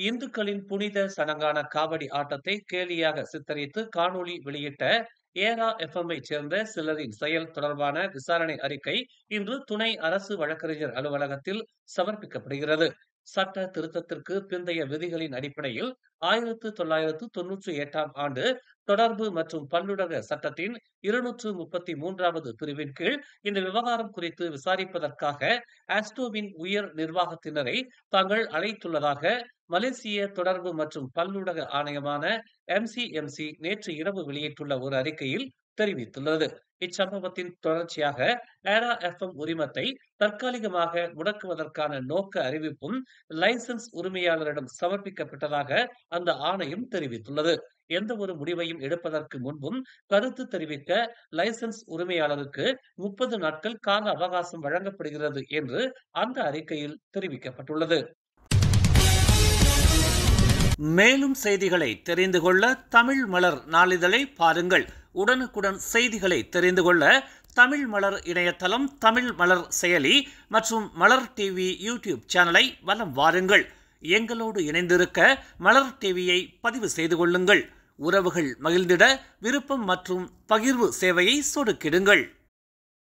இந்துக்களின் புனித சடங்கான காவடி ஆட்டத்தை கேலியாக சித்தரித்து காணொளி வெளியிட்ட ஏரா எஃப்எம்ஐ சேர்ந்த சிலரின் செயல் தொடர்பான விசாரணை அறிக்கை இன்று துணை அரசு வழக்கறிஞர் அலுவலகத்தில் சமர்ப்பிக்கப்படுகிறது. சட்ட திருத்தத்திற்கு பிந்தைய விதிகளின் அடிப்படையில் 1998ஆம் ஆண்டு தொடர்பு மற்றும் பல்லுலக சட்டத்தின் 233வது பிரிவின் கீழ் இந்த விவகாரம் குறித்து விசாரிப்பதற்காக ஆஸ்ட்ரோவின் உயர் நிர்வாகத்தினரை தாங்கள் அழைத்துள்ளதாக மலேசிய தொடர்பு மற்றும் பல்லுலக ஆணையமான MCMC நேற்று இரவு வெளியிட்டுள்ள ஒரு அறிக்கையில் தெரிவித்துள்ளது. இச்சம்பவத்தின் தொடர்ச்சியாக ஏரா எஃப்எம் உரிமத்தை தற்காலிகமாக முடக்குவதற்கான நோக்க அறிவிப்பும் லைசன்ஸ் உரிமையாளரிடம் சமர்ப்பிக்கப்பட்டதாக அந்த ஆணையம் தெரிவித்துள்ளது. எந்த ஒரு முடிவையும் எடுப்பதற்கு முன்பும் கருத்து தெரிவிக்க லைசன்ஸ் உரிமையாளருக்கு 30 நாட்கள் கால அவகாசம் வழங்கப்படுகிறது என்று அந்த அறிக்கையில் தெரிவிக்கப்பட்டுள்ளது. மேலும் செய்திகளை தெரிந்து கொள்ள தமிழ் மலர் நாளிதழை பாருங்கள். உடனுக்குடன் செய்திகளை தெரிந்து கொள்ள தமிழ் மலர் இணையதளம், தமிழ் மலர் செயலி மற்றும் மலர் டிவி யூடியூப் சேனலை வலம் வாருங்கள். எங்களோடு இணைந்திருக்க மலர் டிவியை பதிவு செய்து கொள்ளுங்கள். உறவுகள் மகிழ்ந்திட விருப்பம் மற்றும் பகிர்வு சேவையை சொடுக்கிடுங்கள்.